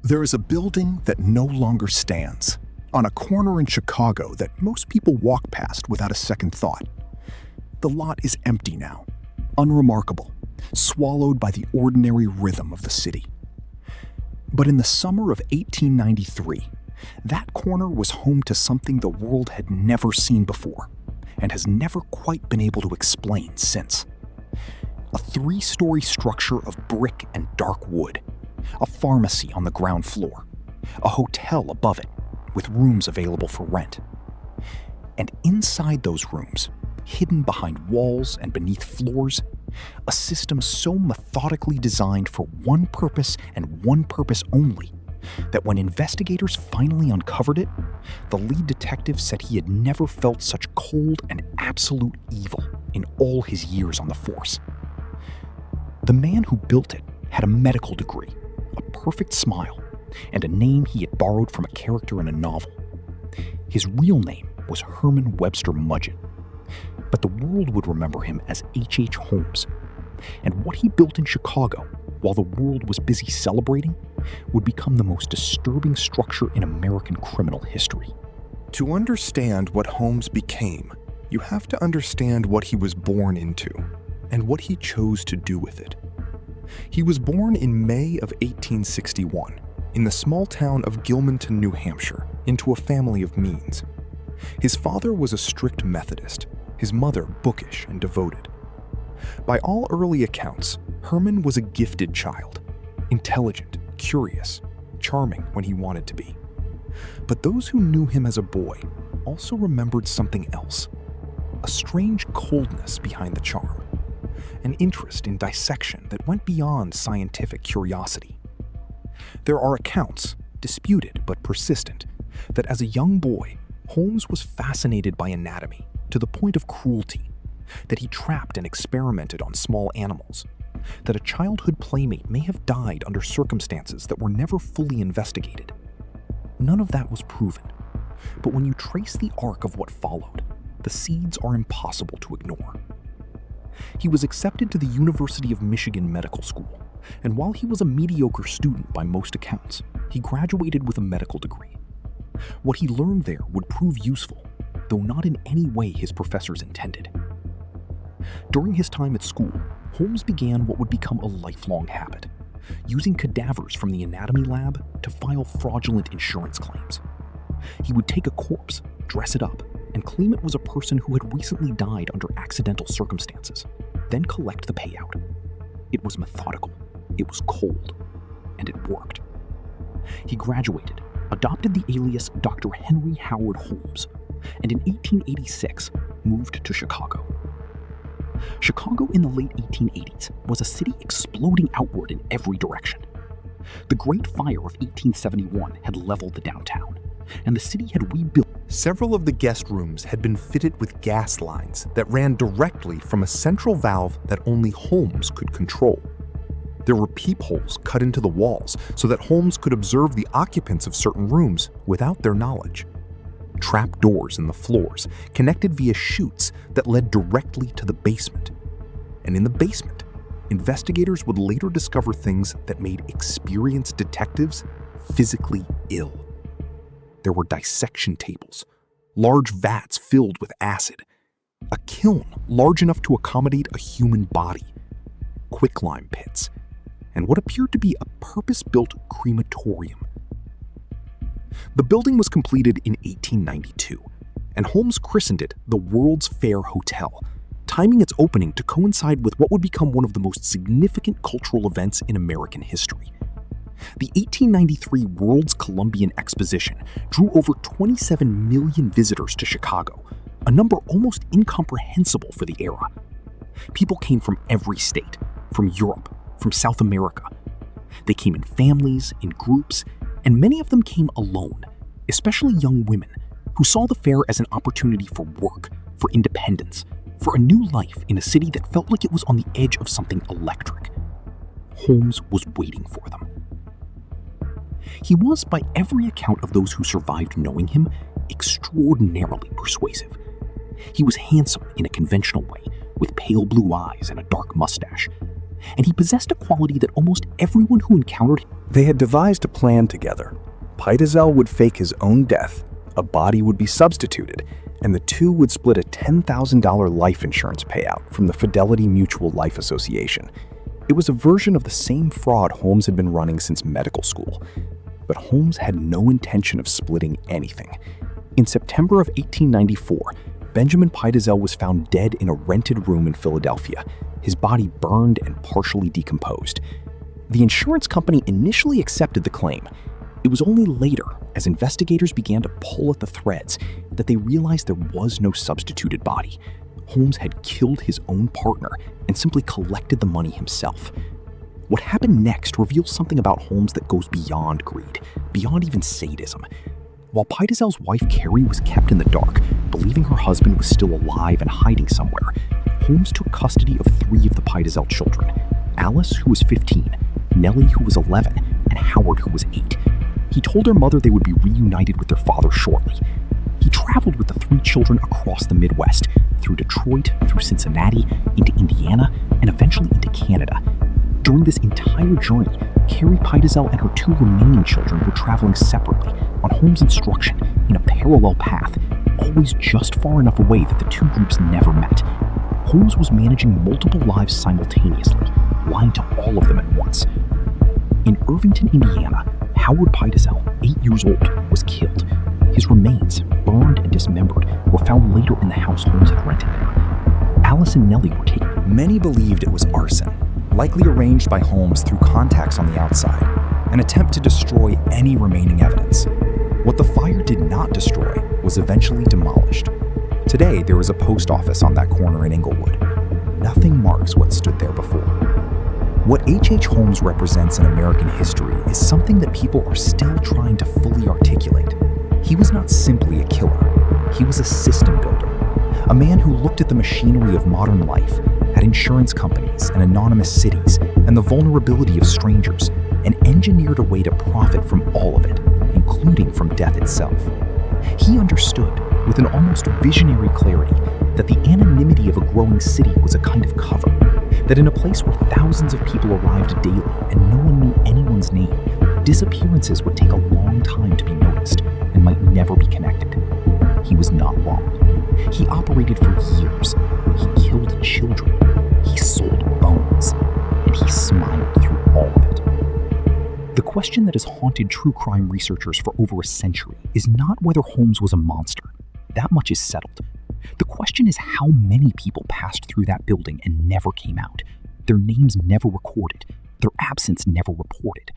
There is a building that no longer stands, on a corner in Chicago that most people walk past without a second thought. The lot is empty now, unremarkable, swallowed by the ordinary rhythm of the city. But in the summer of 1893, that corner was home to something the world had never seen before and has never quite been able to explain since. A 3-story structure of brick and dark wood, a pharmacy on the ground floor, a hotel above it with rooms available for rent. And inside those rooms, hidden behind walls and beneath floors, a system so methodically designed for one purpose and one purpose only that when investigators finally uncovered it, the lead detective said he had never felt such cold and absolute evil in all his years on the force. The man who built it had a medical degree, a perfect smile, and a name he had borrowed from a character in a novel. His real name was Herman Webster Mudgett, but the world would remember him as H.H. Holmes. And what he built in Chicago, while the world was busy celebrating, would become the most disturbing structure in American criminal history. To understand what Holmes became, you have to understand what he was born into and what he chose to do with it. He was born in May of 1861 in the small town of Gilmanton, New Hampshire, into a family of means. His father was a strict Methodist, his mother bookish and devoted. By all early accounts, Herman was a gifted child, intelligent, curious, charming when he wanted to be. But those who knew him as a boy also remembered something else, a strange coldness behind the charm, an interest in dissection that went beyond scientific curiosity. There are accounts, disputed but persistent, that as a young boy, Holmes was fascinated by anatomy to the point of cruelty, that he trapped and experimented on small animals, that a childhood playmate may have died under circumstances that were never fully investigated. None of that was proven, but when you trace the arc of what followed, the seeds are impossible to ignore. He was accepted to the University of Michigan Medical School, and while he was a mediocre student by most accounts, he graduated with a medical degree. What he learned there would prove useful, though not in any way his professors intended. During his time at school, Holmes began what would become a lifelong habit, using cadavers from the anatomy lab to file fraudulent insurance claims. He would take a corpse, dress it up, and claim it was a person who had recently died under accidental circumstances, then collect the payout. It was methodical, it was cold, and it worked. He graduated, adopted the alias Dr. Henry Howard Holmes, and in 1886 moved to Chicago. Chicago in the late 1880s was a city exploding outward in every direction. The Great Fire of 1871 had leveled the downtown, and the city had rebuilt. Several of the guest rooms had been fitted with gas lines that ran directly from a central valve that only Holmes could control. There were peepholes cut into the walls so that Holmes could observe the occupants of certain rooms without their knowledge. Trap doors in the floors connected via chutes that led directly to the basement. And in the basement, investigators would later discover things that made experienced detectives physically ill. There were dissection tables, large vats filled with acid, a kiln large enough to accommodate a human body, quicklime pits, and what appeared to be a purpose-built crematorium. The building was completed in 1892, and Holmes christened it the World's Fair Hotel, timing its opening to coincide with what would become one of the most significant cultural events in American history. The 1893 World's Columbian Exposition drew over 27 million visitors to Chicago, a number almost incomprehensible for the era. People came from every state, from Europe, from South America. They came in families, in groups, and many of them came alone, especially young women, who saw the fair as an opportunity for work, for independence, for a new life in a city that felt like it was on the edge of something electric. Holmes was waiting for them. He was, by every account of those who survived knowing him, extraordinarily persuasive. He was handsome in a conventional way, with pale blue eyes and a dark mustache, and he possessed a quality that almost everyone who encountered him They had devised a plan together. Pitezel would fake his own death, a body would be substituted, and the two would split a $10,000 life insurance payout from the Fidelity Mutual Life Association. It was a version of the same fraud Holmes had been running since medical school. But Holmes had no intention of splitting anything. In September of 1894, Benjamin Pitezel was found dead in a rented room in Philadelphia, his body burned and partially decomposed. The insurance company initially accepted the claim. It was only later, as investigators began to pull at the threads, that they realized there was no substituted body. Holmes had killed his own partner and simply collected the money himself. What happened next reveals something about Holmes that goes beyond greed, beyond even sadism. While Pitezel's wife Carrie was kept in the dark, believing her husband was still alive and hiding somewhere, Holmes took custody of 3 of the Pitezel children: Alice, who was 15, Nellie, who was 11, and Howard, who was 8. He told their mother they would be reunited with their father shortly. He traveled with the 3 children across the Midwest, through Detroit, through Cincinnati, into Indiana, and eventually into Canada. During this entire journey, Carrie Pitezel and her 2 remaining children were traveling separately, on Holmes' instruction, in a parallel path, always just far enough away that the 2 groups never met. Holmes was managing multiple lives simultaneously, lying to all of them at once. In Irvington, Indiana, Howard Pitezel, 8 years old, was killed. His remains, burned and dismembered, were found later in the house Holmes had rented there. Alice and Nellie were taken. Many believed it was arson, likely arranged by Holmes through contacts on the outside, an attempt to destroy any remaining evidence. What the fire did not destroy was eventually demolished. Today, there is a post office on that corner in Inglewood. Nothing marks what stood there before. What H.H. Holmes represents in American history is something that people are still trying to fully articulate. He was not simply a killer. He was a system builder, a man who looked at the machinery of modern life, at insurance companies and anonymous cities, and the vulnerability of strangers, and engineered a way to profit from all of it, including from death itself. He understood, with an almost visionary clarity, that the anonymity of a growing city was a kind of cover, that in a place where thousands of people arrived daily and no one knew anyone's name, disappearances would take a long time to be noticed and might never be connected. He was not wrong. He operated for years. He killed children. He sold bones. And he smiled through all of it. The question that has haunted true crime researchers for over a century is not whether Holmes was a monster. That much is settled. The question is how many people passed through that building and never came out, their names never recorded, their absence never reported.